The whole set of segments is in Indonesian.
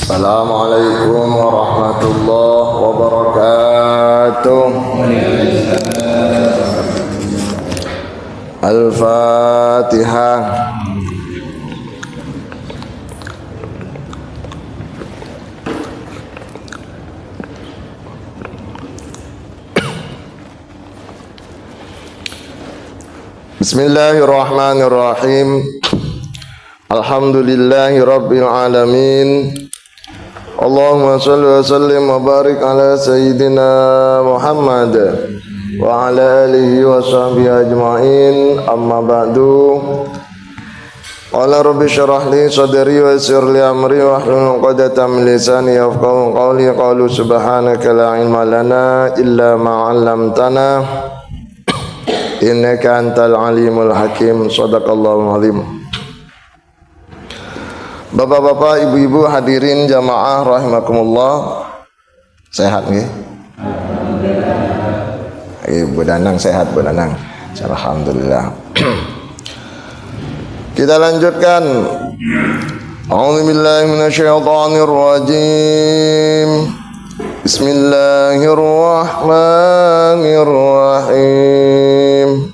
Assalamualaikum warahmatullahi wabarakatuh. Al-Fatihah. Bismillahirrahmanirrahim. Alhamdulillahi rabbil alamin. Allahumma salli wa sallim wa barik ala sayyidina Muhammad wa ala alihi wa sahbihi ajma'in. Amma ba'du. Qala rabbi syrah li sadri wa yassir li amri wa hlul 'uqdatam min lisani yafqahu qawli. Qalu subhanaka la ilma lana illa ma 'allamtana innaka antal alimul hakim. Shadaqallahul azim. Bapak-bapak, ibu-ibu, hadirin jamaah rahimakumullah. Sehat nggih? Ibu Danang sehat, Bu Danang. Alhamdulillah. Kita lanjutkan. A'udzubillahi minasyaitonir rajim. Bismillahirrahmanirrahim.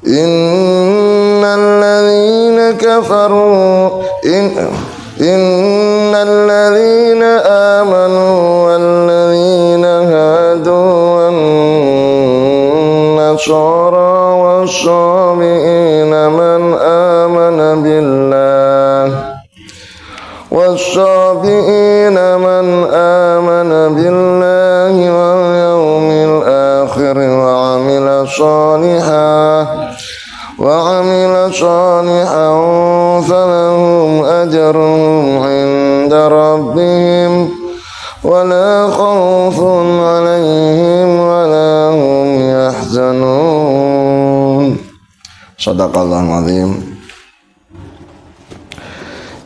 Innal ladzina kafaru innal ladzina amanu wal ladzina hadu wan nasara was-sabiina man amana billah was-sabiina man amana billahi wal yawmil akhir wa amila صالحا فلهم أجرهم عند ربهم ولا خوف عليهم ولا هم يحزنون. Shadaqallahul azim.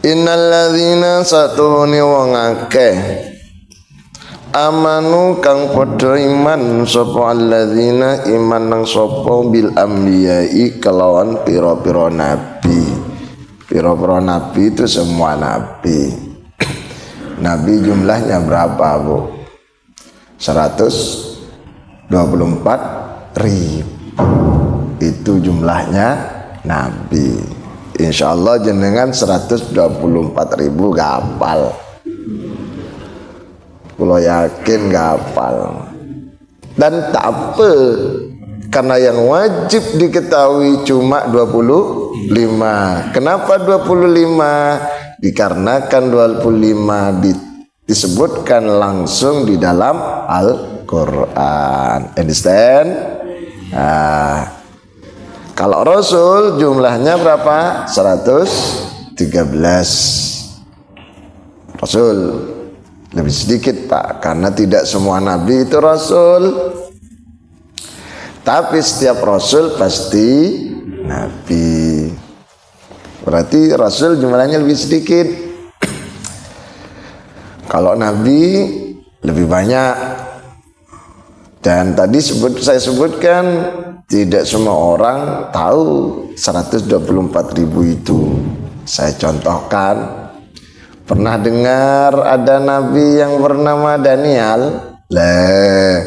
Innal ladzina satuni wong akeh amanu kang padha iman sapa alladzina iman nang sapa bil ambiyai kelawan pira-pira nabi. Pira-pira nabi itu semua nabi. Nabi jumlahnya berapa, Bu? 124.000. Itu jumlahnya nabi. Insyaallah jenengan 124.000 gapal. Kalau yakin gapal. Dan tak apa, karena yang wajib diketahui cuma 25. Kenapa 25? Dikarenakan 25 disebutkan langsung di dalam Al-Quran. Understand? Kalau Rasul jumlahnya berapa? 113. Rasul lebih sedikit, Pak, karena tidak semua nabi itu rasul. Tapi setiap rasul pasti nabi. Berarti rasul jumlahnya lebih sedikit. Kalau nabi lebih banyak. Dan tadi saya sebutkan tidak semua orang tahu 124.000 itu. Saya contohkan. Pernah dengar ada nabi yang bernama Daniel? Lah,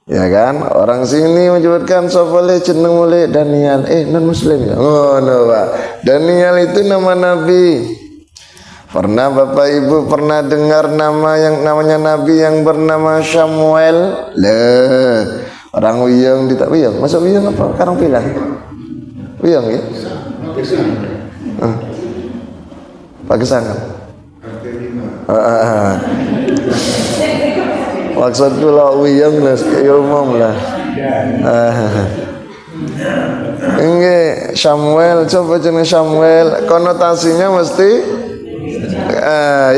ya kan? Orang sini menyebutkan sopole jeneng mulai Daniel. Non muslim ya? Oh, no, Pak. Daniel itu nama nabi. Pernah Bapak Ibu pernah dengar nama yang namanya nabi yang bernama Samuel? Lah, orang Wiyang ditak Wiyang. Masa Wiyang apa? Karang bilang. Wiyang ya? Pakisan. Maksudku lah Wiyang lah umum lah. Ini Samuel, coba jenis Samuel, konotasinya mesti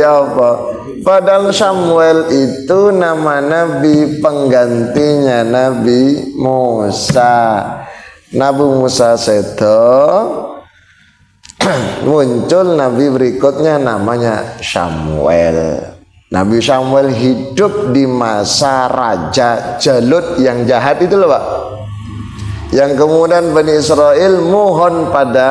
ya apa? Padahal Samuel itu nama nabi penggantinya Nabi Musa. Nabi Musa sedo, muncul nabi berikutnya namanya Samuel. Nabi Samuel hidup di masa Raja Jalut yang jahat itu loh, Pak. Yang kemudian Bani Israel mohon pada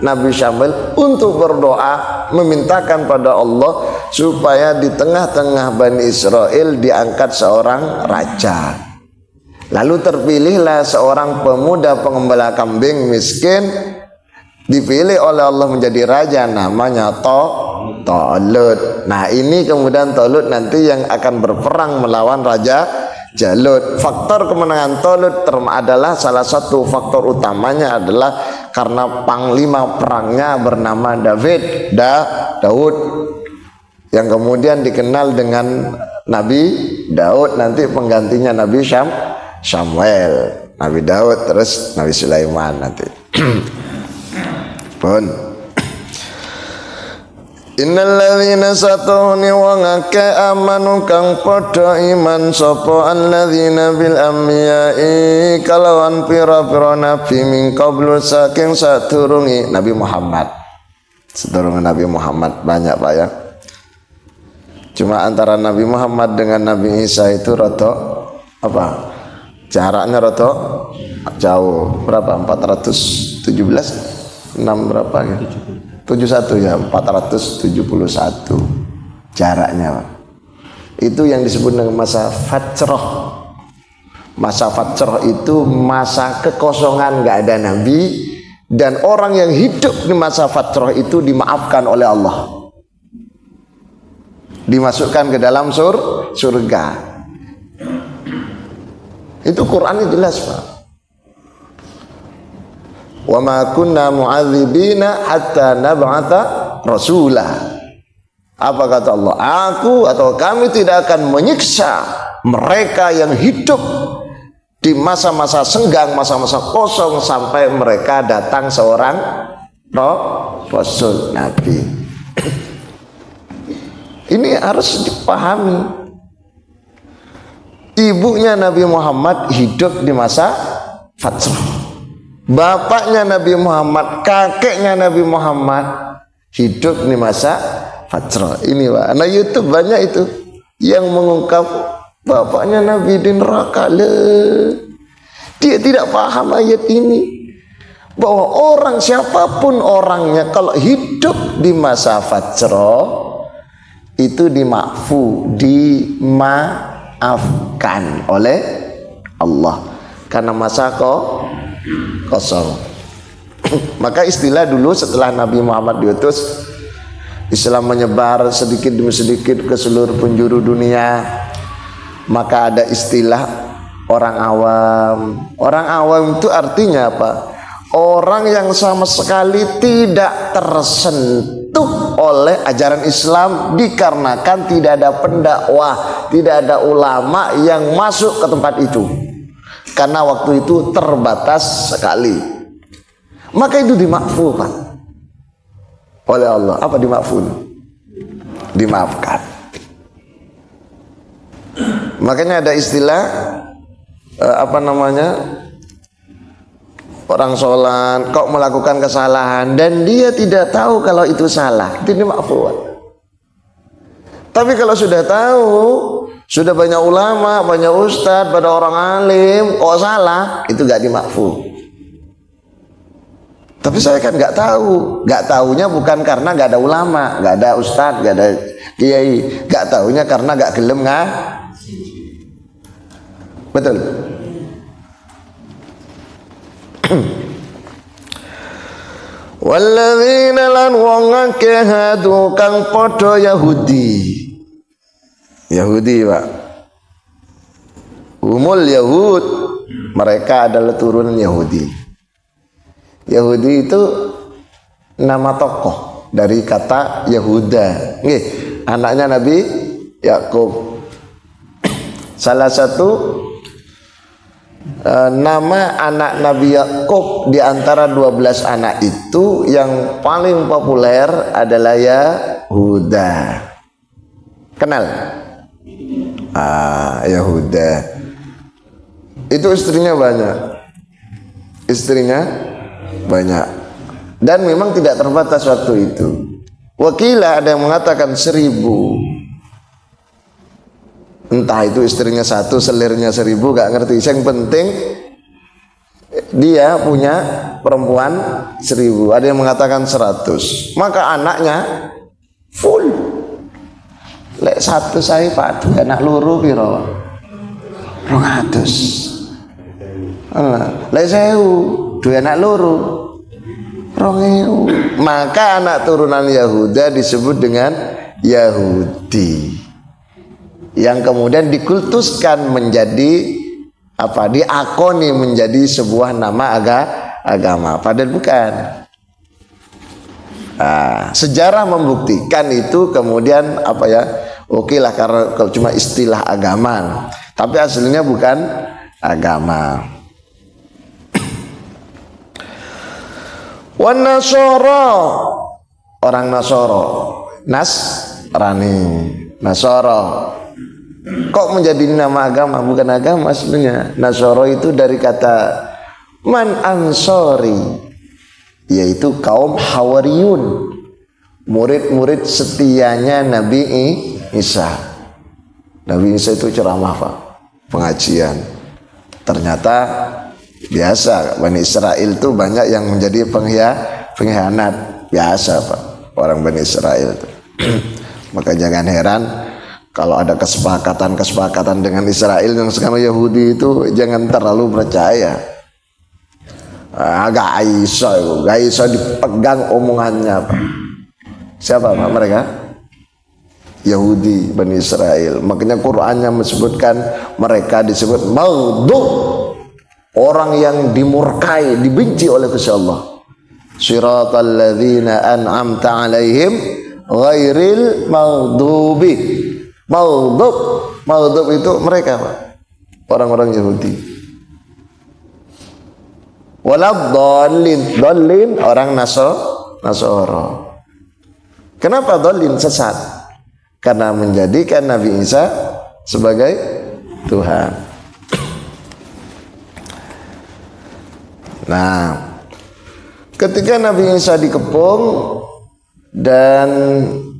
Nabi Syamil untuk berdoa memintakan pada Allah supaya di tengah-tengah Bani Israel diangkat seorang raja. Lalu terpilihlah seorang pemuda pengembala kambing miskin, dipilih oleh Allah menjadi raja, namanya Talut. Nah ini kemudian Talut nanti yang akan berperang melawan Raja Jalut. Faktor kemenangan Talut adalah salah satu faktor utamanya adalah karena panglima perangnya bernama Daud, yang kemudian dikenal dengan Nabi Daud, nanti penggantinya Nabi Samuel, Nabi Daud, terus Nabi Sulaiman nanti. Pun innal ladzina satuni wa ngake amanu kang padha iman sapa alladzina bil anbiya'i kalawan pira-pira nabi min qablu saking sadurunge Nabi Muhammad. Sedurunge Nabi Muhammad banyak Pak ya. Cuma antara Nabi Muhammad dengan Nabi Isa itu rada apa? Jaraknya rada jauh. Berapa? 417 6 berapa ya? 71 ya, 471 jaraknya Pak. Itu yang disebut dengan masa fatrah. Masa fatrah itu masa kekosongan, nggak ada nabi, dan orang yang hidup di masa fatrah itu dimaafkan oleh Allah, dimasukkan ke dalam surga. Itu Qurannya jelas Pak. Wa ma kunna mu'adzibina hatta nab'atha rasulah. Apa kata Allah? Aku atau kami tidak akan menyiksa mereka yang hidup di masa-masa senggang, masa-masa kosong sampai mereka datang seorang rasul nabi. Ini harus dipahami. Ibunya Nabi Muhammad hidup di masa fatrah. Bapaknya Nabi Muhammad, kakeknya Nabi Muhammad hidup di masa fatrah. Ini Pak. Nah YouTube banyak itu yang mengungkap bapaknya Nabi di neraka. Dia tidak paham ayat ini, bahwa orang siapapun orangnya kalau hidup di masa fatrah itu dimaafkan oleh Allah karena masa kosong. Maka istilah dulu setelah Nabi Muhammad diutus, Islam menyebar sedikit demi sedikit ke seluruh penjuru dunia, maka ada istilah orang awam. Orang awam itu artinya apa? Orang yang sama sekali tidak tersentuh oleh ajaran Islam, dikarenakan tidak ada pendakwah, tidak ada ulama yang masuk ke tempat itu. Karena waktu itu terbatas sekali. Maka itu dimaafkan oleh Allah. Apa dimaafkan? Dimaafkan. Makanya ada istilah orang sholat kok melakukan kesalahan dan dia tidak tahu kalau itu salah, itu dimaafkan. Tapi kalau sudah tahu, sudah banyak ulama, banyak ustadz, pada orang alim, kok salah, itu gak dimaafkan. Tapi saya kan gak tahu. Gak tahunya bukan karena gak ada ulama, gak ada ustadz, gak ada kiai. Gak tahunya karena gak gelem betul. Walladzina lan wong akeh hadu kang padha Yahudi Pak. Umul Yahud, mereka adalah turunan Yahudi. Yahudi itu nama tokoh dari kata Yahuda. Nggih, anaknya Nabi Yakub. Salah satu nama anak Nabi Yakub di antara 12 anak itu yang paling populer adalah Yahuda. Kenal? Yahuda. Itu istrinya banyak. Dan memang tidak terbatas waktu itu. Wakilah ada yang mengatakan 1000. Entah itu istrinya 1, selirnya 1000, gak ngerti. Yang penting dia punya perempuan 1000, ada yang mengatakan 100, maka anaknya full. Lek 1 saya Pak, anak loro piro? 200. Lek 1000, dua anak loro 2000. Maka anak turunan Yahuda disebut dengan Yahudi, yang kemudian dikultuskan menjadi apa? Diakoni menjadi sebuah nama agama. Padahal bukan. Sejarah membuktikan itu, kemudian apa ya? Oke lah, karena kalau cuma istilah agama, tapi aslinya bukan agama. Wan Nasara, orang Nasoro, Nasrani, Nasoro. Kok menjadi nama agama? Bukan agama aslinya. Nasoro itu dari kata man ansori, yaitu kaum Hawariyun, murid-murid setianya Nabi Isa. Nabi Isa itu ceramah Pak, pengajian. Ternyata biasa, Bani Israel itu banyak yang menjadi pengkhianat. Biasa Pak, orang Bani Israel itu. Maka jangan heran kalau ada kesepakatan dengan Israel yang sekarang Yahudi itu, jangan terlalu percaya. Gak Aisyah dipegang omongannya Pak. Siapa Pak mereka? Yahudi, Bani Israel. Makanya Qur'annya menyebutkan mereka disebut maghdub, orang yang dimurkai, dibenci oleh Gusti Allah. Siratal ladzina an'amta alaihim ghairil maghdubi. Maghdub itu mereka Pak, orang-orang Yahudi. Walad-dallin, orang Nasoro. Kenapa dallin? Sesat. Karena menjadikan Nabi Isa sebagai Tuhan. Nah, ketika Nabi Isa dikepung dan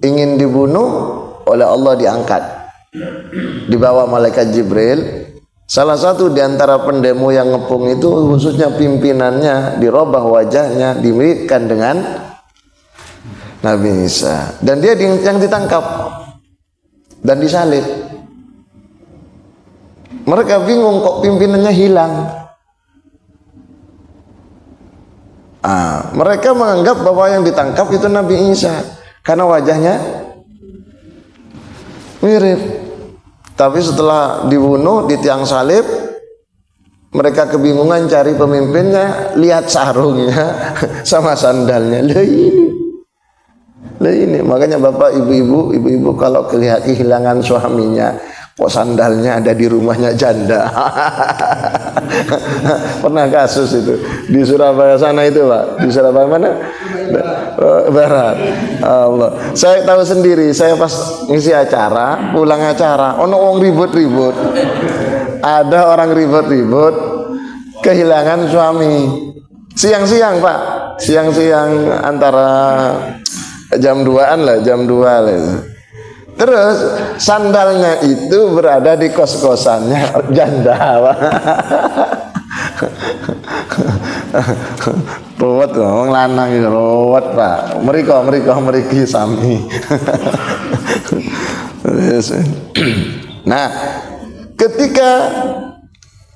ingin dibunuh oleh Allah, diangkat, dibawa malaikat Jibril. Salah satu di antara pendemo yang ngepung itu, khususnya pimpinannya, dirobah wajahnya, dimiripkan dengan Nabi Isa, dan dia yang ditangkap dan disalib. Mereka bingung kok pimpinannya hilang. Mereka menganggap bahwa yang ditangkap itu Nabi Isa karena wajahnya mirip. Tapi setelah dibunuh di tiang salib, mereka kebingungan cari pemimpinnya, lihat sarungnya sama sandalnya. Lah ini makanya Bapak ibu-ibu kalau kehilangan suaminya, kok sandalnya ada di rumahnya janda. Pernah kasus itu di Surabaya sana itu Pak, di Surabaya mana? Barat. Allah, saya tahu sendiri. Saya pas ngisi acara, pulang acara, ono wong ribut-ribut. Ada orang ribut-ribut kehilangan suami. Siang-siang Pak, siang-siang antara jam 2-an lah, jam 2 lah. Terus sandalnya itu berada di kos-kosannya janda Pak. Ruwet wong lanang iki ruwet Pak. Mriko sami. Nah, ketika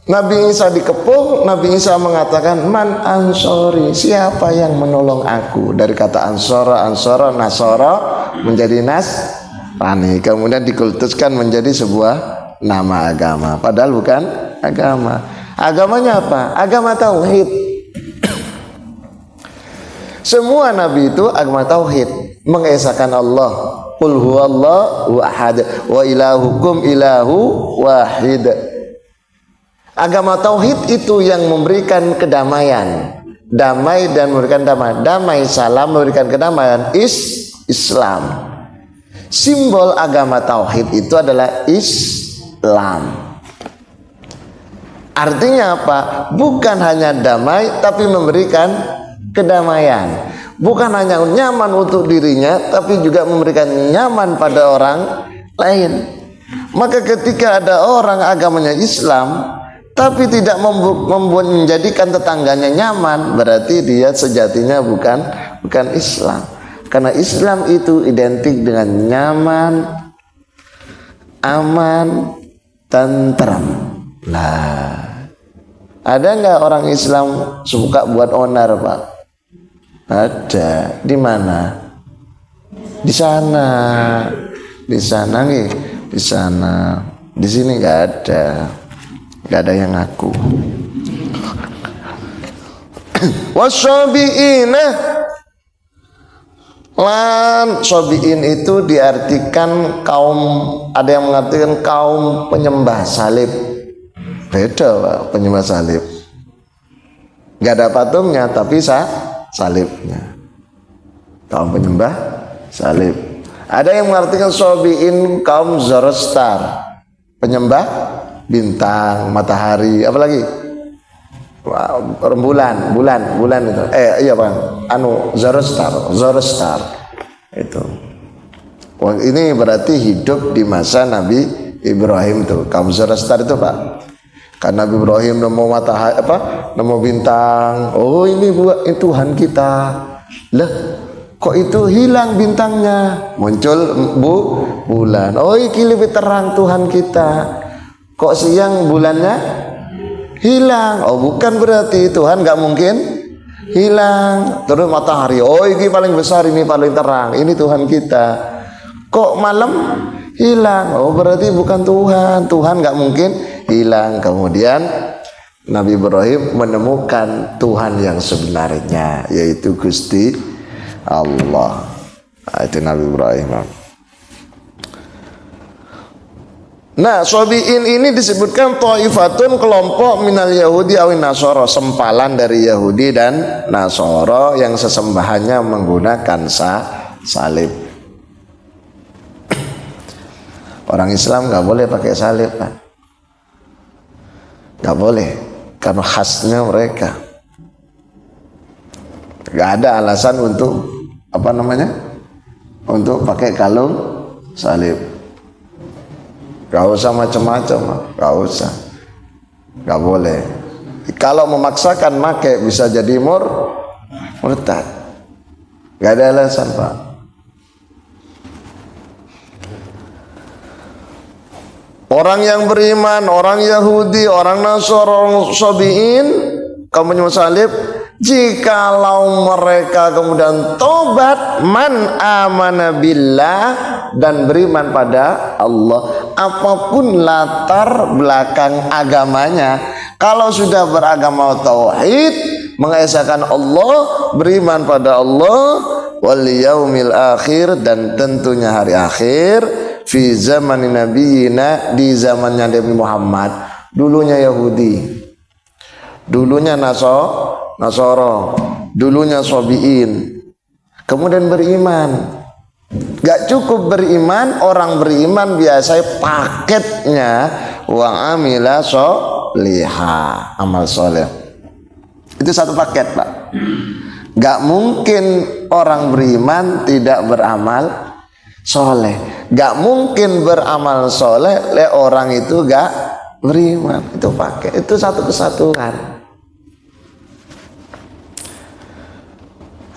Nabi Isa dikepung, Nabi Isa mengatakan man ansori, siapa yang menolong aku? Dari kata ansora, nasara menjadi nasrani, kemudian dikultuskan menjadi sebuah nama agama, padahal bukan agama. Agamanya apa? Agama tauhid. Semua nabi itu agama tauhid, mengesahkan Allah. Qul huwallahu ahad wa ilahukum ilahu wahid. Agama tauhid itu yang memberikan kedamaian, damai dan memberikan damai. Damai, salam, memberikan kedamaian. Islam. Simbol agama tauhid itu adalah Islam. Artinya apa? Bukan hanya damai, tapi memberikan kedamaian. Bukan hanya nyaman untuk dirinya, tapi juga memberikan nyaman pada orang lain. Maka ketika ada orang agamanya Islam, tapi tidak menjadikan tetangganya nyaman, berarti dia sejatinya bukan Islam. Karena Islam itu identik dengan nyaman, aman, tentram. Lah, ada nggak orang Islam suka buat onar, Pak? Ada. Di mana? Di sana nih, di sana. Di sini nggak ada yang ngaku. Wasyabi'ina, lan sobiin itu diartikan kaum, ada yang mengartikan kaum penyembah salib. Beda, Pak, penyembah salib. Nggak ada patungnya, tapi salibnya. Kaum penyembah salib. Ada yang mengartikan sobiin kaum Zoroaster, penyembah bintang, matahari, apalagi bulan itu. Iya, Bang. Zoroaster itu. Wah, ini berarti hidup di masa Nabi Ibrahim tuh. Kaum Zoroaster itu, Pak. Karena Nabi Ibrahim nemu matahari, nemu bintang. Oh, ini Tuhan kita. Lah, kok itu hilang bintangnya? Muncul bulan. Oh, ini lebih terang Tuhan kita. Kok siang bulannya hilang? Oh, bukan berarti Tuhan nggak mungkin hilang. Terus matahari. Oh, ini paling besar, ini paling terang. Ini Tuhan kita. Kok malam hilang? Oh, berarti bukan Tuhan. Tuhan nggak mungkin hilang. Kemudian Nabi Ibrahim menemukan Tuhan yang sebenarnya, yaitu Gusti Allah. Itu Nabi Ibrahim. Nah, sobiin ini disebutkan ta'ifatun, kelompok minal Yahudi awin Nasoro, sempalan dari Yahudi dan Nasoro yang sesembahannya menggunakan salib. Orang Islam nggak boleh pakai salib, Pak. Nggak boleh, karena khasnya mereka. Nggak ada alasan untuk untuk pakai kalung salib. Gak usah macam-macam, gak usah, gak boleh. Kalau memaksakan pakai bisa jadi murtad. Gak ada alasan, Pak. Orang yang beriman, orang Yahudi, orang Nasara, orang Sabi'in, kaum penyembah salib, jikalau mereka kemudian tobat, man amana billah, dan beriman pada Allah, apapun latar belakang agamanya, kalau sudah beragama tauhid, mengesahkan Allah, beriman pada Allah, wal yaumil akhir, dan tentunya hari akhir, fi zamanin nabiyina, di zamannya Nabi Muhammad, dulunya Yahudi, dulunya Nasara, dulunya Sabi'in, kemudian beriman. Gak cukup beriman, orang beriman biasanya paketnya wa amila sholihah, amal soleh. Itu satu paket, Pak. Gak mungkin orang beriman tidak beramal soleh. Gak mungkin beramal soleh orang itu gak beriman. Itu paket, itu satu kesatuan.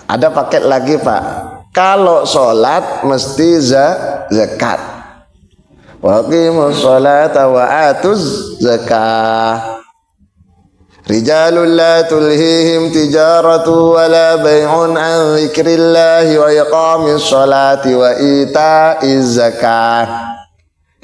Ada paket lagi, Pak. Kalau sholat mesti zakat. Wa aqimus sholata wa atuz zakah. Rijalul la tulhihim tijaratu wa la bay'un an dzikrillahi wa iqamis sholati wa ita'iz zakah.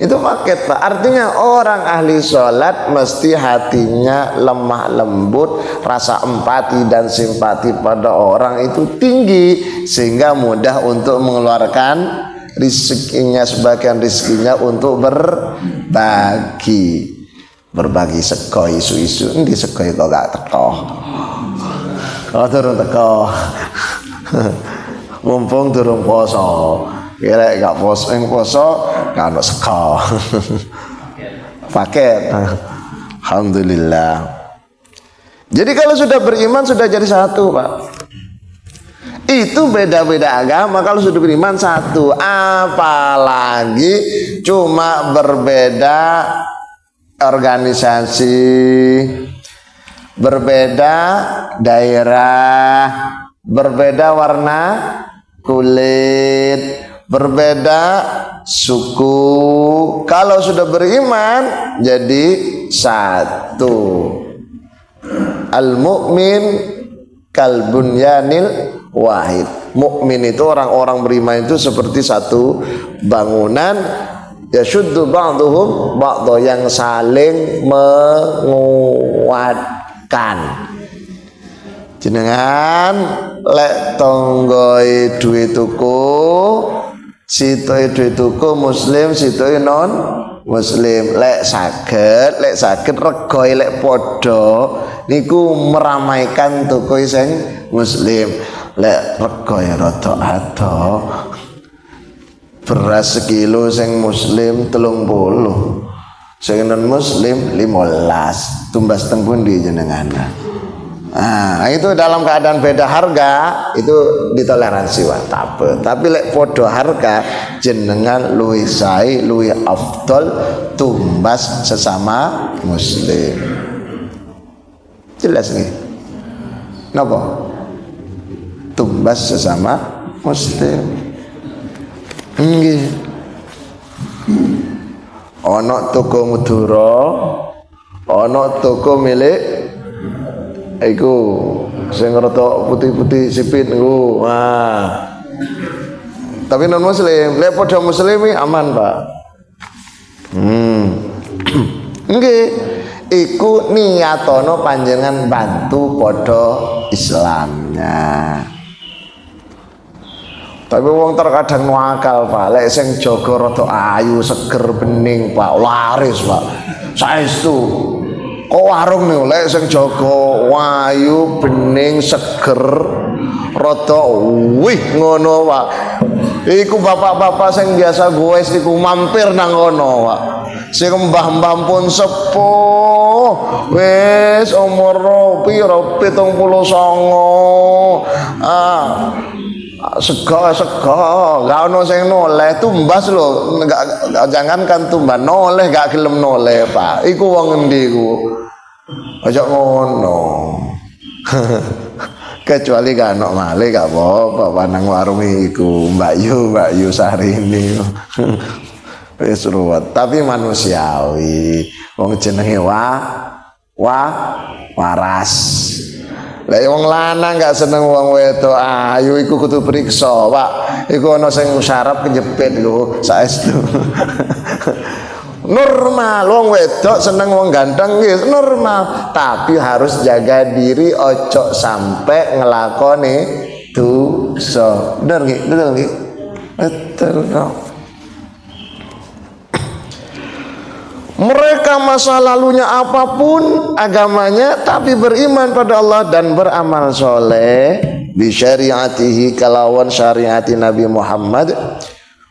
Itu paket, Pak. Artinya orang ahli sholat mesti hatinya lemah lembut, rasa empati dan simpati pada orang itu tinggi, sehingga mudah untuk mengeluarkan rezekinya, sebagian rezekinya untuk berbagi sego isu-isu. Ini sego kok gak teko, turun teko. Mumpung turun poso, kira gak poso, gak ada seko. Paket. Alhamdulillah. Jadi kalau sudah beriman sudah jadi satu, Pak. Itu beda-beda agama, kalau sudah beriman satu. Apalagi cuma berbeda organisasi, berbeda daerah, berbeda warna kulit, berbeda suku. Kalau sudah beriman jadi satu. Al-mu'min kal bunyanil wahid. Mukmin itu orang-orang beriman itu seperti satu bangunan, yashuddu ba'duhum ba'dha, yang saling menguatkan. Jenengan lek tonggoi duit tuku, sitoe duit tuku muslim, sitoe non muslim. Lek saged regoi lek podo niku meramaikan tuku sing muslim. Lek regoi rada ado, beras sekilo sing muslim 30, sing non muslim 15, tumbas teng pundi jenengan? Nah, itu dalam keadaan beda harga itu ditoleransi watape. Tapi lek podo harga jenengan luwih sae, luwih afdol tumbas sesama muslim. Jelas nih. Napa? Tumbas sesama muslim. Nggih. Ana toko Madura, ana toko milik iku sing rada putih-putih sipit niku. Wah. Tapi non muslim, lek padha muslimi aman, Pak. Nggih. Iku niatono panjenengan bantu padha Islamnya. Tapi wong terkadang nuakal, Pak. Lek sing jaga rada ayu, seger, bening, Pak, laris, Pak. Saestu. Kok warung nih, lek sing jaga wayu, bening, seger, rada wih ngono, Pak. Iku bapak-bapak sing biasa goes iku mampir nang ngono, Pak. Sing mbah-mbah pun sepuh, wis umur pira 79. Sego gak ono sing noleh, tumbas lho, jangankan tumbas, noleh gak gelem noleh, Pak. Iku wong endi iku? Aja ngono. Kecuali gak ono malih gak apa-apa, panang warung iku Mbak Yu Sarini. Wis ruwet, tapi manusiawi. Wong jenenge waras. Lah wong lanang gak seneng wong wedok ayu iku kudu priksa, Pak. Iku ana sing syaraf kejepit lho, saestu. Normal wong wedok seneng wong ganteng nggih normal, tapi harus jaga diri ojo sampai ngelakoni dosa. Bener nggih? Betul nggih? Betul kok. Mereka masa lalunya apapun agamanya, tapi beriman pada Allah dan beramal soleh bi syariatihi, kalawan syariati Nabi Muhammad,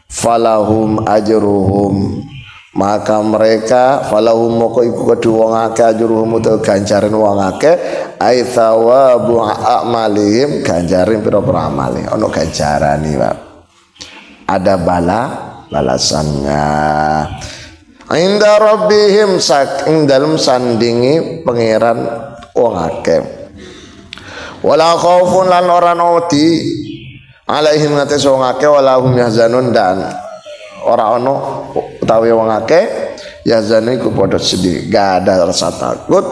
falahum ajruhum, maka mereka falahum moko iku kudu wong akeh ajruhum utawa ganjaran wong akeh, ai thawabu a'malihim, ganjaran pira-pira amale ono ganjarane, Pak. Ada balasannya. Inda rabbihim saking dalam sandingi pangeran wong akeh. Wala khaufun lan ora noti alaihim ngates wong akeh, wala hum yahzanun, dan ora ono utawi wong akeh yahzanu iku padha sedih. Gak ada rasa takut,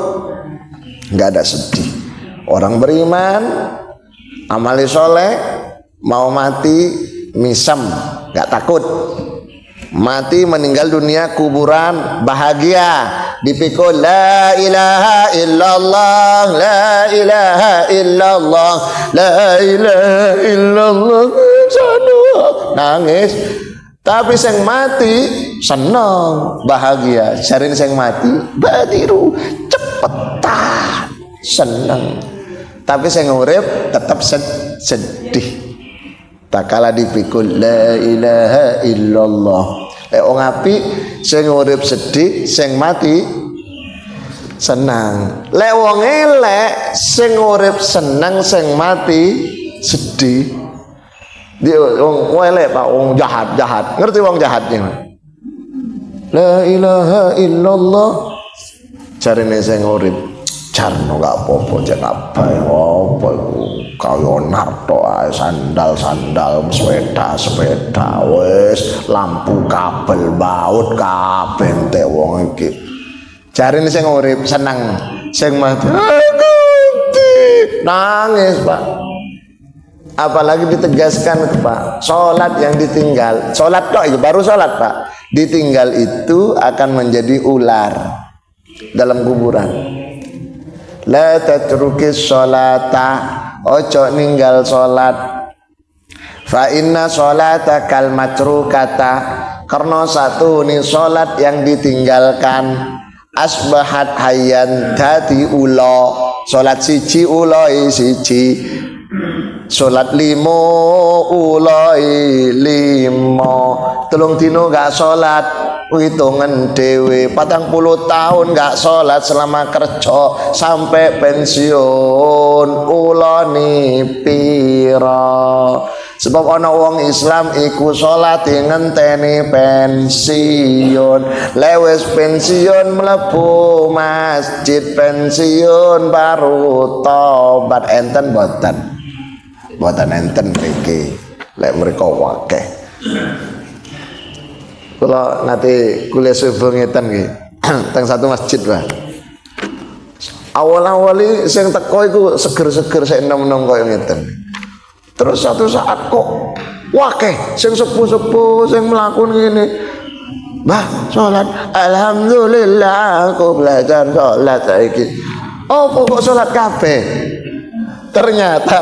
gak ada sedih. Orang beriman, amali soleh, mau mati misem, gak takut. Mati meninggal dunia kuburan bahagia, dipikul la ilaha illallah, la ilaha illallah, la ilaha illallah, nangis. Tapi sing mati seneng bahagia, jarin sing mati badiru cepetan seneng. Tapi sing urip tetap sedih. Tak kala dipikul la ilaha illallah. Wong apik sing urip sedih, sing mati senang. Lek wong elek sing urip seneng, sing mati sedih. Dia wong elek, Pak, wong jahat. Ngerti wong jahatnya? La ilaha illallah Jarine sing urip, jarno gak apa-apa cek apa iku kaya narto ae sandal sepeda wis lampu kabel baut kabeh entek wong iki. Jarine sing urip seneng, sing mati nangis Pak. Apalagi ditegaskan Pak, sholat yang ditinggal, sholat kok itu baru sholat Pak, ditinggal itu akan menjadi ular dalam kuburan. La tatrukis sholata, ojo ninggal sholat. Fa inna sholata kal matrukata, karena satu nih sholat yang ditinggalkan asbahat hayyan dadi ulo. Sholat siji uloi siji, sholat limo uloi limo. Telung dino gak sholat, hitungan dewe 40 tahun gak sholat selama kerja sampai pensiun uloni piro. Sebab ana wong Islam iku sholat ngenteni pensiun, lewes pensiun mlebu masjid pensiun baru tobat. Enten boten enten mriki lek mriko wakeh. Kula nanti kuliah subuh ngeten nggih teng satu masjid Pak. Awal-awali sing teko iku seger-seger sik enom-enom koyo ngeten. Terus satu saat kok wakeh sing sepuh-sepuh sing mlaku ngene. Mbah, salat alhamdulillah aku belajar salat saiki. Oh, kok salat kabeh. Ternyata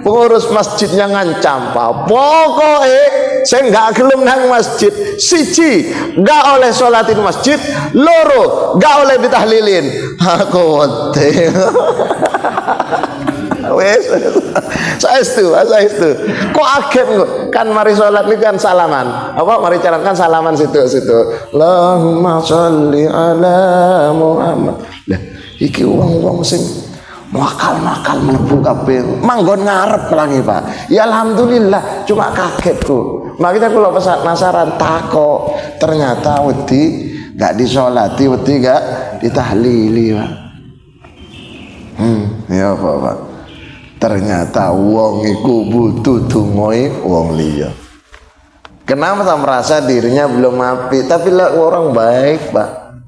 pengurus masjidnya ngancam Pak. Pokoknya saya nggak gelem nang masjid. Siji nggak oleh sholatin masjid, loro nggak oleh ditahlilin. Aku wote. Wes, saya itu. Kok aget kok? Kan mari sholat ini kan salaman. Apa? Mari jalankan salaman situ. Allahumma sholli ala Muhammad. Lah, iki wong-wong sing makal mlebu kabeh. Manggon ngarep lagi Pak. Ya alhamdulillah, cuma kagetku. Makanya kula penasaran takok. Ternyata wedi gak disolati, wedi gak ditahlili Pak. Ya apa Pak? Ternyata wong iku butuh dungoi wong liya. Kenapa tak merasa dirinya belum apik, tapi lah orang baik Pak.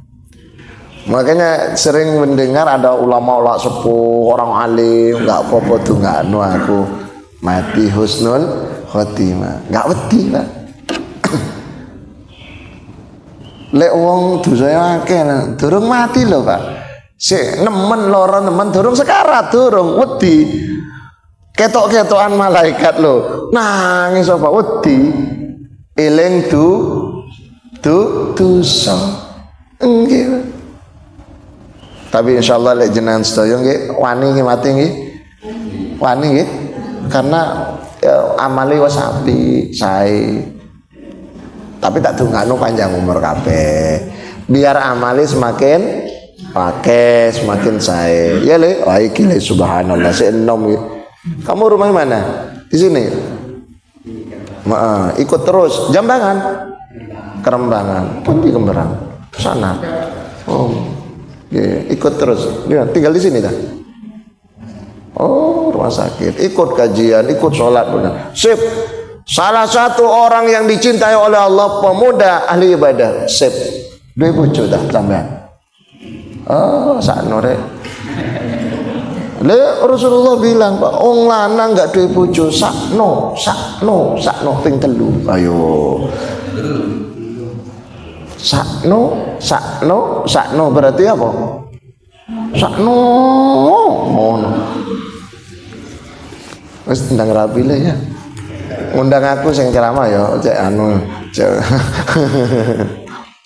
Makanya sering mendengar ada ulama sepuh, orang alim, nggak apa-apa dungakno aku mati husnul khotimah. Nggak wedi Pak. Lek wong dosane akeh durung mati lho Pak. Sik nemen loro nemen durung sekarat, durung wedi. Ketok-ketokan malaikat lho. Nangis apa wedi. Eling dosa. Nggih. Tapi insyaallah lek jenengan sedaya nggih wani nggih mati nggih. Wani nggih. Karena ya, amale wis apik, sae. Tapi tak dongakno panjang umur kabeh. Biar amale semakin pakai semakin sae. Ya le, wah iki le subhanallah sik enom nggih. Kamu rumah mana? Di sini. Ikut terus Jambangan. Kerembangan. Pun di Kemberang. Sana. Oh. Yeah, ikut terus. Dia tinggal di sini dah. Oh, rumah sakit. Ikut kajian, ikut sholat benar. Sip. Salah satu orang yang dicintai oleh Allah, pemuda ahli ibadah. Sip. 2 bojo dah sampean. Oh, sakno rek. Le Rasulullah bilang Pak, wong lanang enggak duwe bojo sakno ping 3. Ayo. Sakno berarti apa? Sakno ngono. Wis ndang rapi le ya. Undang aku sing ceramah ya, cek anu.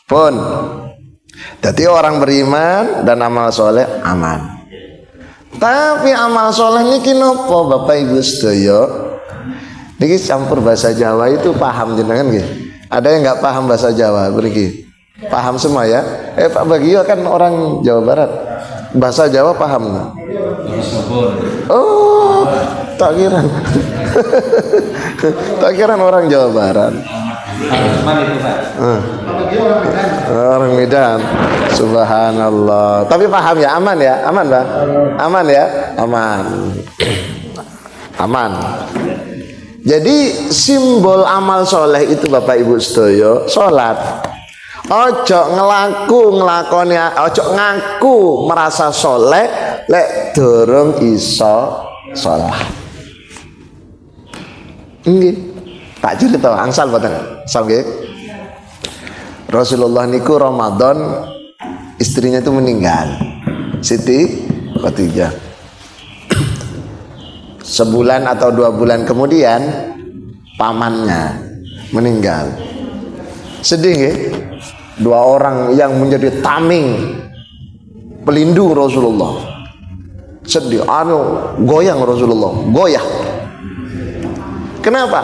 Pun. Jadi orang beriman dan amal soleh aman. Tapi amal soleh niki nopo Bapak Ibu sedaya? Niki campur bahasa Jawa itu paham jenengan nggih? Ada yang nggak paham bahasa Jawa beriki? Paham semua ya? Pak Bagio kan orang Jawa Barat. Bahasa Jawa paham nggak? Oh, tak kira orang Jawa Barat. Cuman itu Pak. Orang Medan. Subhanallah. Tapi paham ya, aman ya, aman Pak, aman ya, aman, aman. Jadi simbol amal soleh itu Bapak Ibu sedoyo, sholat. Ojo ngelakoni, ojo ngaku merasa soleh lek dorong iso sholat. Nggih. Tak cerita angsal boten. Angsal nggih. Rasulullah niku Ramadan istrinya itu meninggal. Siti Khadijah. Sebulan atau 2 bulan kemudian pamannya meninggal. Sedih nggih. 2 orang yang menjadi tameng pelindung Rasulullah. Sedih, goyang Rasulullah, goyah. Kenapa?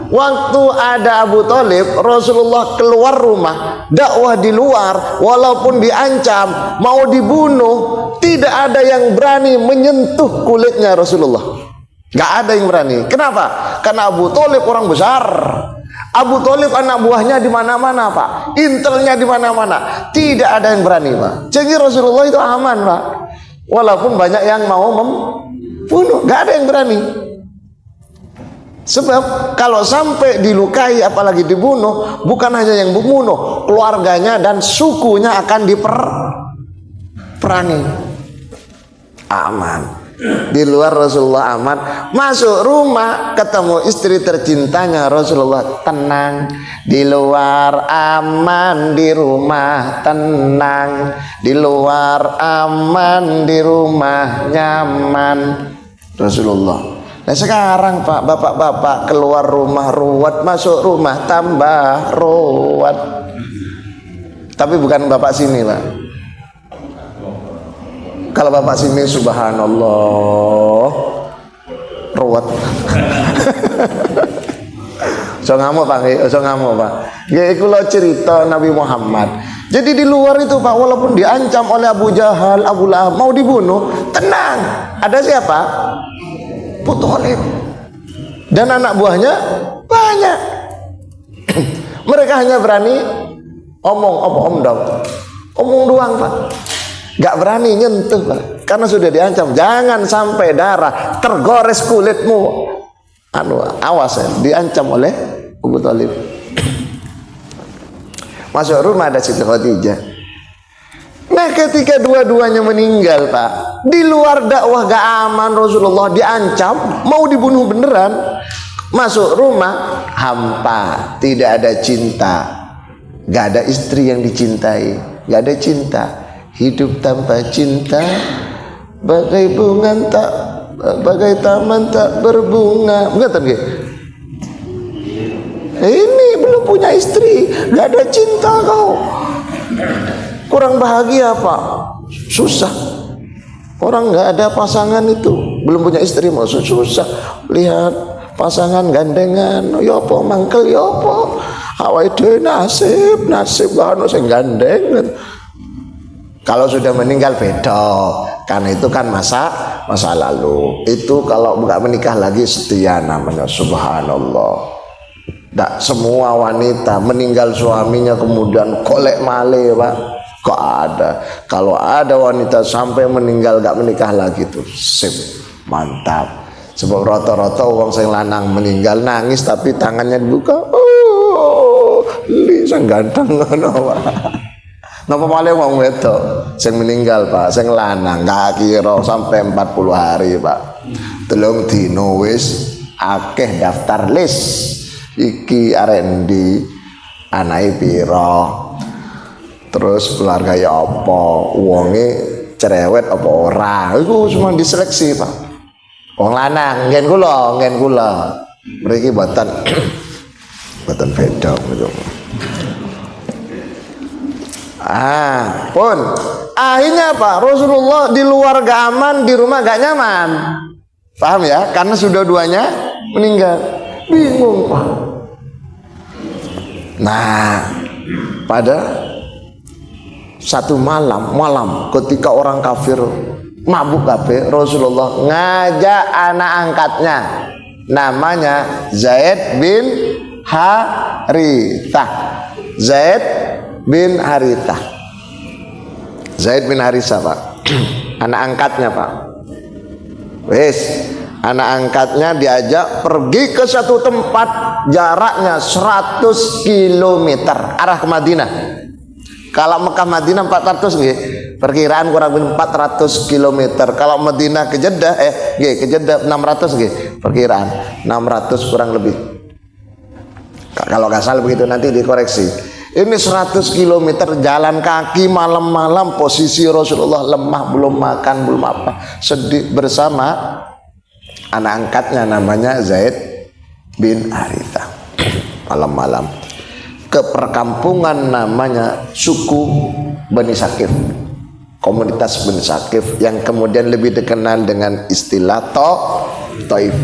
Waktu ada Abu Thalib, Rasulullah keluar rumah, dakwah di luar, walaupun diancam mau dibunuh, tidak ada yang berani menyentuh kulitnya Rasulullah. Gak ada yang berani. Kenapa? Karena Abu Thalib orang besar. Abu Thalib anak buahnya di mana-mana Pak, intelnya di mana-mana. Tidak ada yang berani Pak. Jadi Rasulullah itu aman Pak. Walaupun banyak yang mau membunuh, gak ada yang berani. Sebab kalau sampai dilukai apalagi dibunuh, bukan hanya yang membunuh, keluarganya dan sukunya akan diperangi. Aman. Di luar Rasulullah aman, masuk rumah ketemu istri tercintanya Rasulullah tenang. Di luar aman, di rumah tenang. Di luar aman, di rumah nyaman. Rasulullah. Nah sekarang Pak, bapak-bapak keluar rumah ruwet, masuk rumah tambah ruwet. Tapi bukan bapak sini Pak. Kalau bapak sini subhanallah ruwet. So ngamuk Pak, so ngamuk Pak. Ya iku lo cerita Nabi Muhammad. Jadi di luar itu Pak, walaupun diancam oleh Abu Jahal, Abu Lahab mau dibunuh, tenang. Ada siapa? Abu Thalib dan anak buahnya banyak. Mereka hanya berani omong doang Pak, gak berani nyentuh Pak, karena sudah diancam jangan sampai darah tergores kulitmu. Awas ya, diancam oleh Abu Thalib. Masuk rumah ada Siti Khadijah. Nah ketika dua-duanya meninggal Pak, di luar dakwah gak aman, Rasulullah diancam mau dibunuh beneran. Masuk rumah hampa, tidak ada cinta, gak ada istri yang dicintai, gak ada cinta. Hidup tanpa cinta bagai bunga tak, bagai taman tak berbunga. Bukan gitu. Ini belum punya istri, gak ada cinta kau. Kurang bahagia Pak, susah. Orang nggak ada pasangan itu, belum punya istri maksud susah. Lihat pasangan gandengan, ya apa mangkel ya apa. Awake dhewe nasib gak ono sing gandeng. Kalau sudah meninggal beda, karena itu kan masa lalu. Itu kalau nggak menikah lagi setia namanya, subhanallah. Tidak semua wanita meninggal suaminya kemudian kolek male Pak. Kok ada? Kalau ada wanita sampai meninggal gak menikah lagi tuh sip, mantap. Sebab rata-rata wong sing lanang meninggal nangis tapi tangannya dibuka. Oh, li sang ganteng ngono Pak. Napa malah wong wedok sing meninggal Pak, sing lanang gak kira sampai 40 hari Pak. Telung dino wis akeh daftar list. Iki arek endi, anake pira, terus keluarga ya apa, wonge cerewet apa ora, itu cuma diseleksi Pak. Wong lanang ngen kula mriki boten boten beda gitu. Pun akhirnya Pak, Rasulullah di luar gak aman, di rumah gak nyaman. Paham ya? Karena sudah duanya meninggal. Bingung Pak. Nah, pada satu malam ketika orang kafir mabuk kabeh, Rasulullah ngajak anak angkatnya namanya Zaid bin Harithah. Zaid bin Harithah. Zaid bin Harithah, Pak. Anak angkatnya, Pak. Wes, anak angkatnya diajak pergi ke satu tempat jaraknya 100 km arah ke Madinah. Kalau Mekah Madinah 400 nggih. Perkiraan kurang lebih 400 km. Kalau Madinah ke Jeddah ke Jeddah 600 nggih. Perkiraan 600 kurang lebih. Kalau nggak salah begitu, nanti dikoreksi. Ini 100 km jalan kaki malam-malam, posisi Rasulullah lemah, belum makan, belum apa, sedih bersama anak angkatnya namanya Zaid bin Harithah. Malam-malam ke perkampungan namanya suku Bani Saqif, komunitas Bani Saqif yang kemudian lebih dikenal dengan istilah Taif,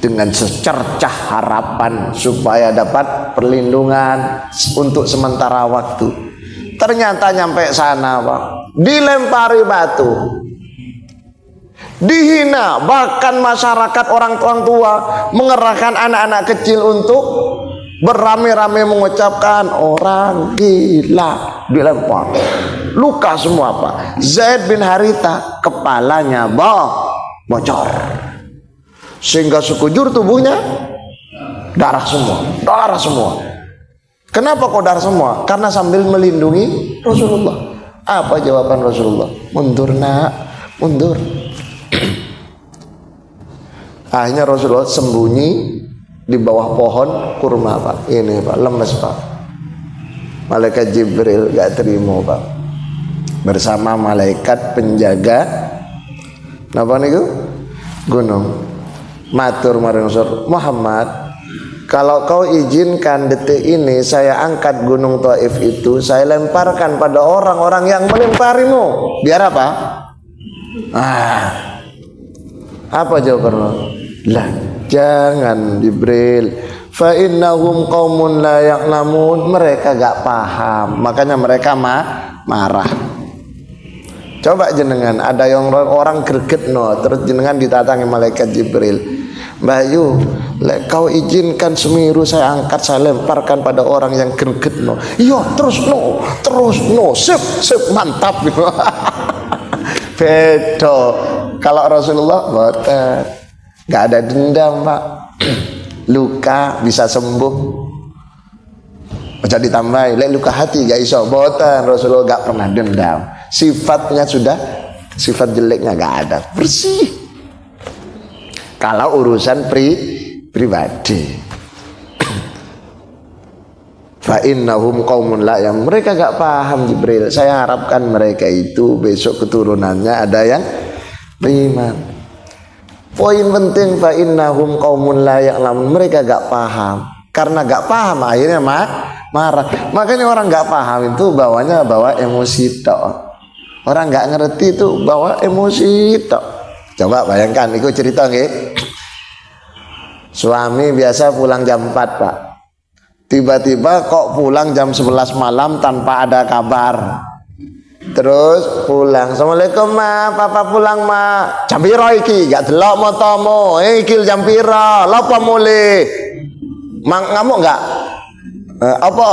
dengan secercah harapan supaya dapat perlindungan untuk sementara waktu. Ternyata nyampe sana, Pak, dilempari batu, dihina, bahkan masyarakat orang tua mengerahkan anak-anak kecil untuk beramai-ramai mengucapkan orang gila, dilempar, luka semua, Pak. Zaid bin Harithah kepalanya bocor sehingga sekujur tubuhnya darah semua. Kenapa kok darah semua? Karena sambil melindungi Rasulullah. Apa jawaban Rasulullah? Mundur nak, mundur. Akhirnya Rasulullah sembunyi di bawah pohon kurma, Pak. Ini, Pak, lemes, Pak. Malaikat Jibril gak terima, Pak, bersama malaikat penjaga napa niku gunung. Matur maring Rasul, Muhammad, kalau kau izinkan detik ini saya angkat gunung Taif itu, saya lemparkan pada orang-orang yang melemparimu. Biar apa? Apa jawaban? Lah, jangan Jibril, fa innahum qaumun la ya'lamun, mereka gak paham, makanya mereka marah. Coba jenengan ada yang orang greget terus jenengan ditatangi malaikat Jibril, Bayu, kau izinkan Semiru saya angkat, saya lemparkan pada orang yang greget iya, terus sip mantap. Bedo. Kalau Rasulullah boten, gak ada dendam, Pak. Luka bisa sembuh, aja ditambahi luka hati gak iso, boten. Rasulullah gak pernah dendam. Sifatnya sudah, sifat jeleknya gak ada, bersih. Kalau urusan pribadi, fa innahum qaumun la, yang mereka gak paham Jibril. Saya harapkan mereka itu besok keturunannya ada yang beriman. Poin penting, fa innahum qaumun la ya'lamun, mereka gak paham. Karena gak paham akhirnya marah. Makanya orang gak paham itu bawa emosi tok. Orang gak ngerti itu bawa emosi tok. Coba bayangkan, itu cerita nggih. Suami biasa pulang jam 4, Pak. Tiba-tiba kok pulang jam 11 malam tanpa ada kabar. Terus pulang, Assalamualaikum ma, papa pulang ma. Jam piro iki? Gak delok motomu. Iki jam piro? Lopo mulih? Ngamuk gak? Apa?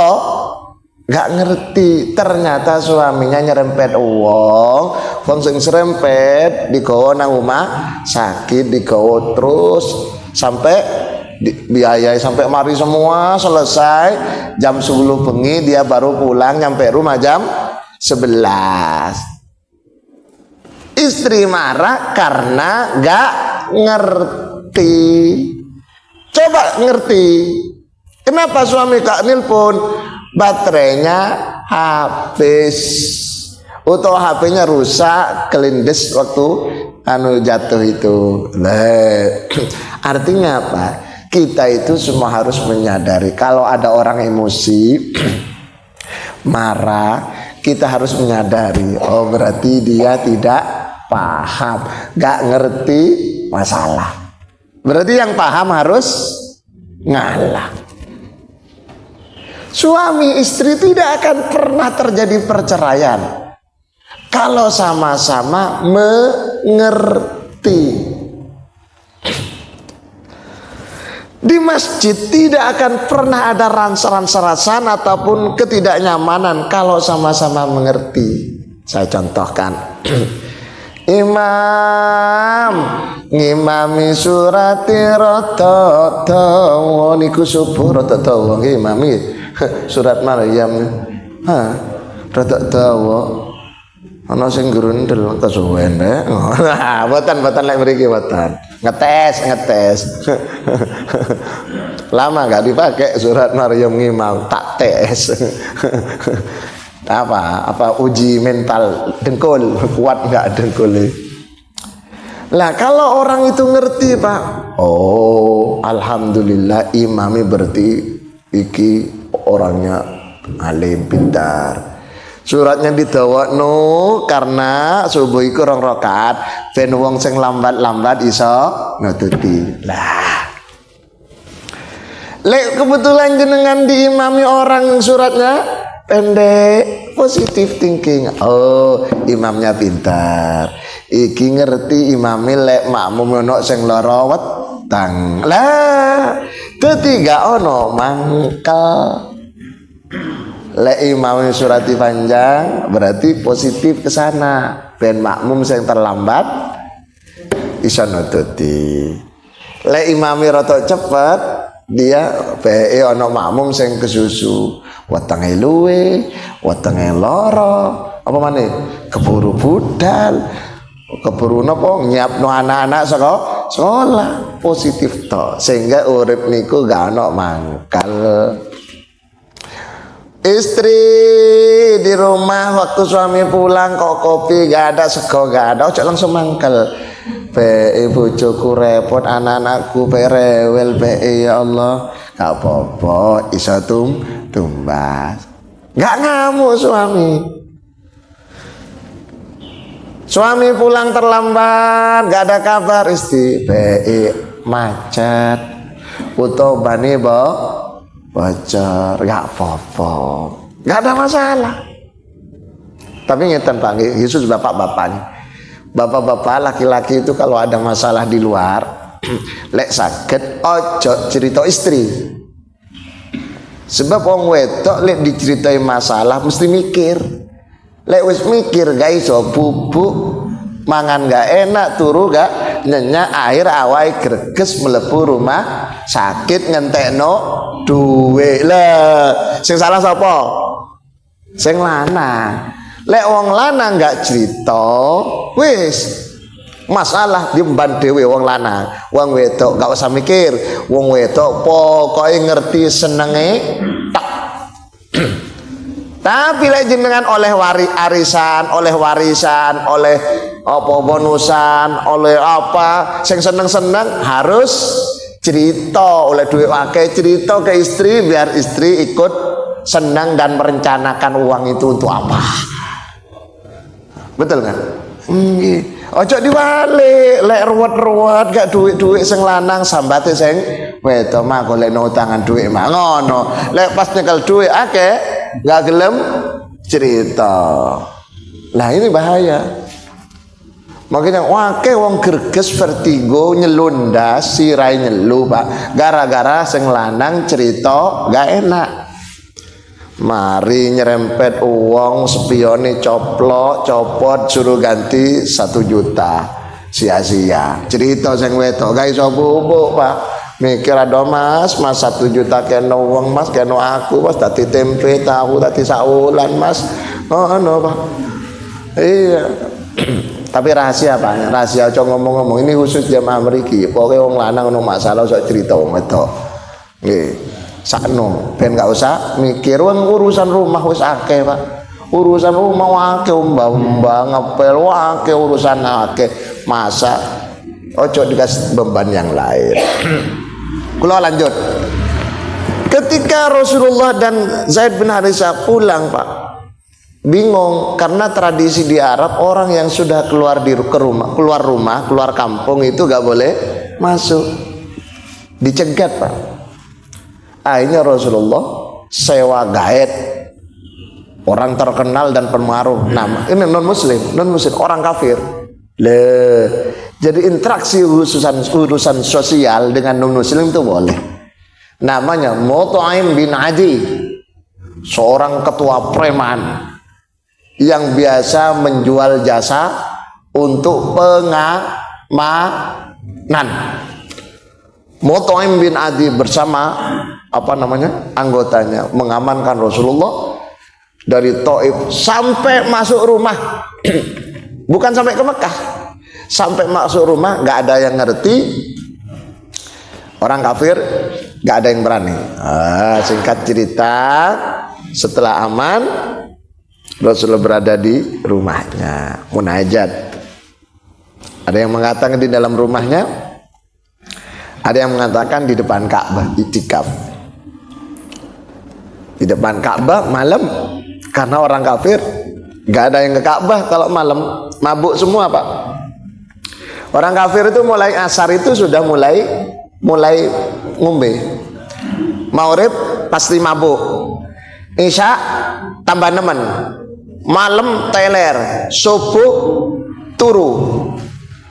Gak ngerti. Ternyata suaminya nyerempet wong sing serempet digawa nang omah sakit, digawa terus sampai biayai sampai mari semua selesai. Jam 10 bengi dia baru pulang, nyampe rumah jam 11. Istri marah karena gak ngerti. Coba ngerti. Kenapa suami kak nelpon? Baterainya habis, atau HP-nya rusak, kelindes waktu jatuh itu. Artinya apa? Kita itu semua harus menyadari kalau ada orang emosi marah, kita harus menyadari, oh berarti dia tidak paham, gak ngerti masalah. Berarti yang paham harus ngalah. Suami istri tidak akan pernah terjadi perceraian kalau sama-sama mengerti. Di masjid tidak akan pernah ada rasa-rasan ataupun ketidaknyamanan kalau sama-sama mengerti. Saya contohkan. Imam ngimami surati rata dawa niku subuh rata dawa ngimami surat Maryam. Rata dawa ana sing grundel kesuwen rek. Boten lek mriki boten. Ngetes. Lama gak dipakai surat Maryam ngimam, tak tes. Apa uji mental dengkul, kuat enggak dengkul. Lah kalau orang itu ngerti, Pak. Oh, alhamdulillah imami berarti iki orangnya alim pintar. Suratnya didawakno karena subuh iku 2 rakaat ben wong sing lambat-lambat iso nututi. Lah. Lek kebetulan jenengan diimami orang suratnya pendek, positive thinking. Oh, imamnya pintar. Iki ngerti imami lek makmum ono sing lara wetang. Lah, ketiga ono mangkel. Lek imam surati panjang berarti positif ke sana. Ben makmum sing terlambat iso nututi. Lek imami rada cepet dia bae ana makmum sing kesusu. Wetenge luwe, wetenge lara, apa maneh? Keburu budal. Keburu napa nyiapno anak-anak saka sekolah. Positif to. Sehingga urip niku gak ana mangkal. Istri di rumah waktu suami pulang kok kopi gak ada, sego gak ada, ojo langsung mangkel. Be bojoku repot, anak-anakku rewel be ya Allah. Gak apa-apa, iso tumbas. Gak ngamuk suami. Suami pulang terlambat, gak ada kabar istri. Be macet. Puto bani bocor, gak apa-apa, gak ada masalah. Tapi ngeten Pak, Yesus bapak-bapak, bapak-bapak laki-laki itu kalau ada masalah di luar, lek sakit, ojo cerita istri. Sebab wong wedok lek diceritai masalah mesti mikir. Lek wis mikir gak iso bubuk, mangan gak enak, turu gak nyenyak, akhir awai greges mlebu rumah sakit ngentekno duwe. Lah sing salah sapa? Sing lanang. Lek wong lanang gak cerita wis masalah diemban dhewe wong lanang. Wong wedok gak usah mikir, wong wedok pokoke ngerti senenge tak. Tapi lek jenengan oleh arisan, oleh warisan, oleh apa bonusan, oleh apa sing seneng-seneng harus cerita oleh duit akeh, cerita ke istri biar istri ikut senang dan merencanakan uang itu untuk apa. Betul kan? Ojo diwalik, lek ruwet-ruwet gak duit-duit sing lanang sambate sing wedok mah golek utangan duit mah ngono. Lek pas nyekel duit akeh gak gelem cerita. Nah ini bahaya. Makanya wakil wong gerges vertigo nyelundas sirai nyelu Pak gara-gara sing lanang cerita gak enak. Mari nyerempet uang spione coplok copot suruh ganti 1 juta sia-sia. Cerita sing wedok gak iso bubuk Pak. Mikir ada mas 1 juta kena uang mas, kena aku mas, tadi tempe tahu tadi saulan mas. Oh no Pak. Iya. Tapi rahasia Pak, rahasia aja ngomong-ngomong. Ini khusus jamaah mriki. Pokoke wong lanang ono masalah sok cerita wong wedok. Nggih. Sakno, ben gak usah mikir urusan rumah wis akeh Pak. Urusan rumah akeh mbah ngepel akeh urusan akeh. Masa ojo dikasih beban yang lain. Kula lanjut. Ketika Rasulullah dan Zaid bin Harithah pulang Pak, bingung karena tradisi di Arab orang yang sudah keluar keluar kampung itu gak boleh masuk, dicegat Pak. Akhirnya Rasulullah sewa gaet orang terkenal dan pengaruh, nama ini non muslim orang kafir. Jadi interaksi urusan sosial dengan non muslim itu boleh. namanya Mut'im bin Adi, seorang ketua preman yang biasa menjual jasa untuk pengamanan. Mut'im bin Adi bersama anggotanya mengamankan Rasulullah dari Taif sampai masuk rumah. Bukan sampai ke Mekah, sampai masuk rumah. Gak ada yang ngerti, orang kafir gak ada yang berani. Singkat cerita, setelah aman, Rasulullah berada di rumahnya munajat. Ada yang mengatakan di dalam rumahnya, ada yang mengatakan di depan Ka'bah, itikaf di depan Ka'bah malam, karena orang kafir gak ada yang ke Ka'bah kalau malam, mabuk semua Pak. Orang kafir itu mulai asar itu sudah mulai ngombe, Maghrib pasti mabuk, Isya tambah nemen, malam teler, subuh turu.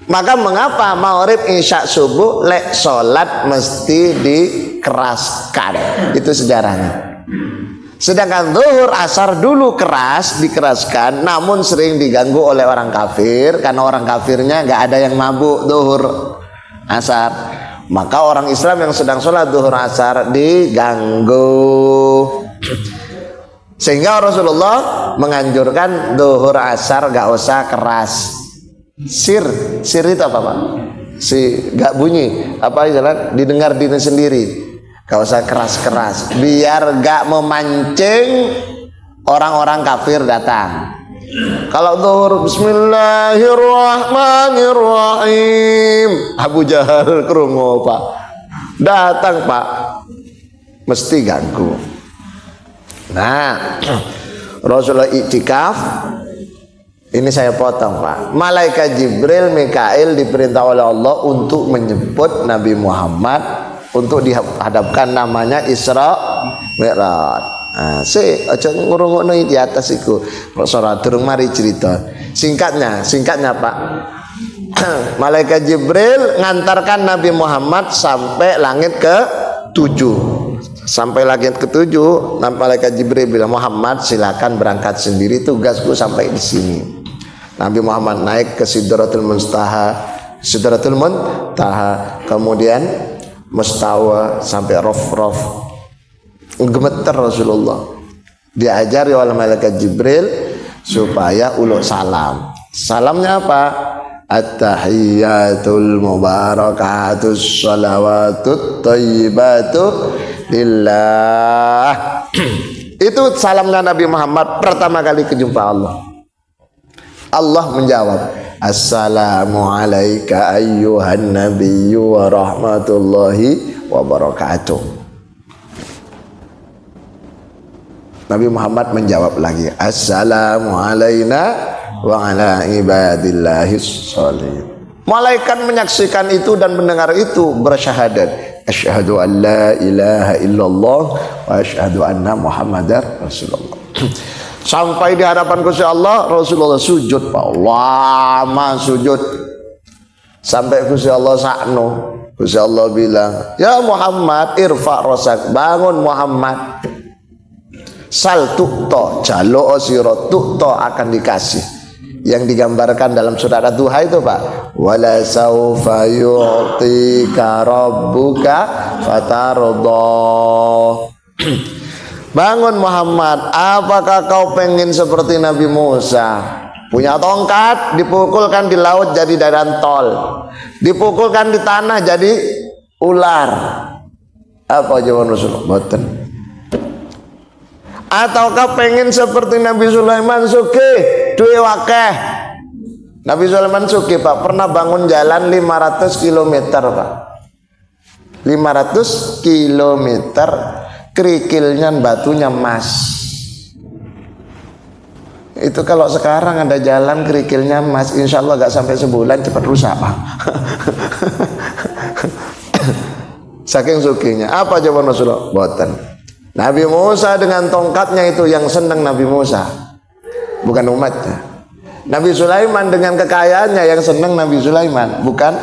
Maka mengapa Maghrib, Isya, subuh lek sholat mesti dikeraskan? Itu sejarahnya. Sedangkan zuhur asar dulu dikeraskan, namun sering diganggu oleh orang kafir, karena orang kafirnya gak ada yang mabuk zuhur asar. Maka orang Islam yang sedang sholat zuhur asar diganggu. Sehingga Rasulullah menganjurkan zuhur asar gak usah keras. Sir itu apa Pak? Gak bunyi, jalan didengar diri sendiri, gak usah keras-keras, biar gak memancing orang-orang kafir datang. Kalau zuhur Bismillahirrahmanirrahim, Abu Jahal krungu Pak, datang Pak, mesti ganggu. Nah, Rasulullah iktikaf. Ini saya potong Pak. Malaikat Jibril, Mikail diperintah oleh Allah untuk menyebut Nabi Muhammad, untuk dihadapkan namanya Isra Mi'raj. Aja ngurungokno di atas iku. Rasulullah durung mari cerita. Singkatnya Pak. Malaikat Jibril ngantarkan Nabi Muhammad sampai langit ke-7. Sampai langit ke-7, Malaikat Jibril bilang, Muhammad silakan berangkat sendiri, tugasku sampai di sini. Nabi Muhammad naik ke Sidratul Muntaha, kemudian Mustawa sampai Raf. Gemeter Rasulullah. Diajari oleh Malaikat Jibril supaya uluk salam. Salamnya apa? At-tahiyyatul mubarakatus shalawatut thayyibatu lillah. Itu salamnya Nabi Muhammad pertama kali kejumpa Allah. Allah menjawab, Assalamu alayka ayyuhan nabiyyu wa rahmatullahi wa barakatuh. Nabi Muhammad menjawab lagi, Assalamu alayna wa ala ibadillahis sholihin. Malaikat menyaksikan itu dan mendengar itu, bersyahadat, asyhadu an la ilaha illallah wa asyhadu anna muhammadar rasulullah. Sampai di hadapan Gusti Allah, Rasulullah sujud Pak, lama sujud sampai Gusti Allah sakno. Gusti Allah bilang, ya Muhammad irfa rasak, bangun Muhammad, sal tukto, jalo osiro tukto, akan dikasih. Yang digambarkan dalam surat Ad-Duha itu Pak, wala saufa yu'tika rabbuka fatardah. Bangun Muhammad, apakah kau pengen seperti Nabi Musa? Punya tongkat, dipukulkan di laut jadi dadan tol, dipukulkan di tanah jadi ular. Apa jawaban Rasulullah? Boten. Ataukah pengen seperti Nabi Sulaiman sugih, duwe wakeh? Nabi Sulaiman sugih Pak, pernah bangun jalan 500 km Pak. 500 km, kerikilnya batunya emas. Itu kalau sekarang ada jalan kerikilnya emas, insya Allah gak sampai sebulan cepat rusak Pak. Saking sugihnya. Apa jawaban Rasulullah? Boten. Nabi Musa dengan tongkatnya itu yang senang Nabi Musa, bukan umatnya. Nabi Sulaiman dengan kekayaannya yang senang Nabi Sulaiman, bukan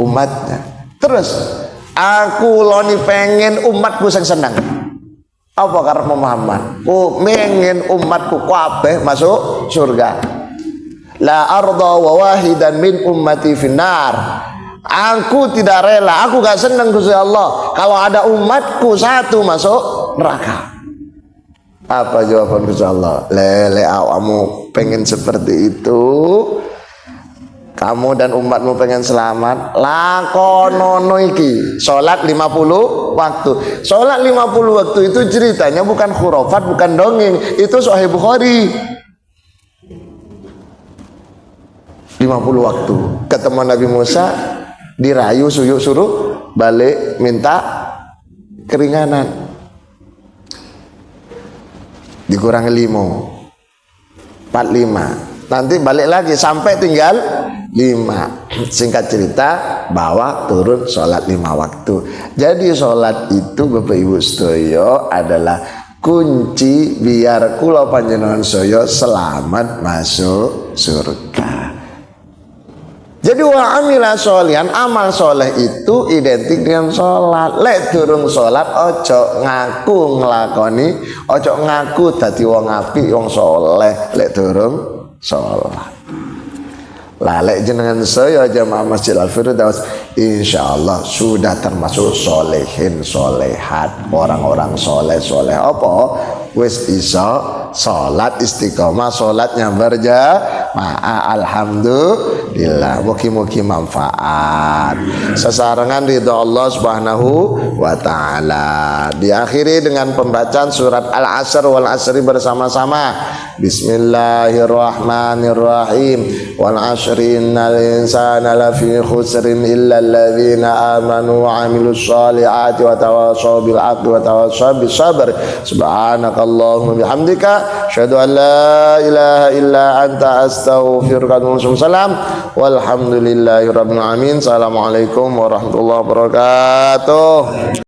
umatnya. Terus Aku loni pengen umatku sing seneng. Apa karep Muhammad? Ku pengen umatku kabeh masuk surga. La arda wa wahidan min ummati finnar. Aku tidak rela, aku gak seneng Gusti Allah kalau ada umatku satu masuk neraka. Apa jawaban Gusti Allah? Lele awakmu pengen seperti itu, kamu dan umatmu pengen selamat, lakonono iki sholat 50 waktu. Sholat 50 waktu itu ceritanya bukan khurafat, bukan dongeng, itu Sahih Bukhari. 50 waktu ketemu Nabi Musa, dirayu suruh balik minta keringanan, dikurangi 5 45, nanti balik lagi sampai tinggal 5. Singkat cerita, bawa turun sholat 5 waktu. Jadi sholat itu Bapak Ibu sedaya adalah kunci biar kula panjenengan sedaya selamat masuk surga. Jadi wa amila sholihan, amal soleh itu identik dengan sholat. Lek durung sholat ojo ngaku ngelakoni, ojo ngaku dadi wong apik, wong soleh lek durung sholat. Lah lek jenengan saya jamaah Masjid Al-Firdaus, insyaallah sudah termasuk solehin solehat, orang-orang soleh soleh. Apa wis iso salat istiqomah, salatnya berjamaah. Alhamdulillah, mugi-mugi manfaat, sesarengan ridha Allah Subhanahu wa taala. Diakhiri dengan pembacaan surat Al-Asr wal Asri bersama-sama. Bismillahirrahmanirrahim. Wal asri innal insana lafi khusrin illa alladzina amanu wa amilus solihati wa tawassaw bil haqqi wa tawassaw bis sabr. Subhanakallahumma bihamdika asyhadu an la ilaha illa anta astaghfiruka wa atubu ilaik. Walhamdulillahirabbil alamin. Assalamualaikum warahmatullahi wabarakatuh.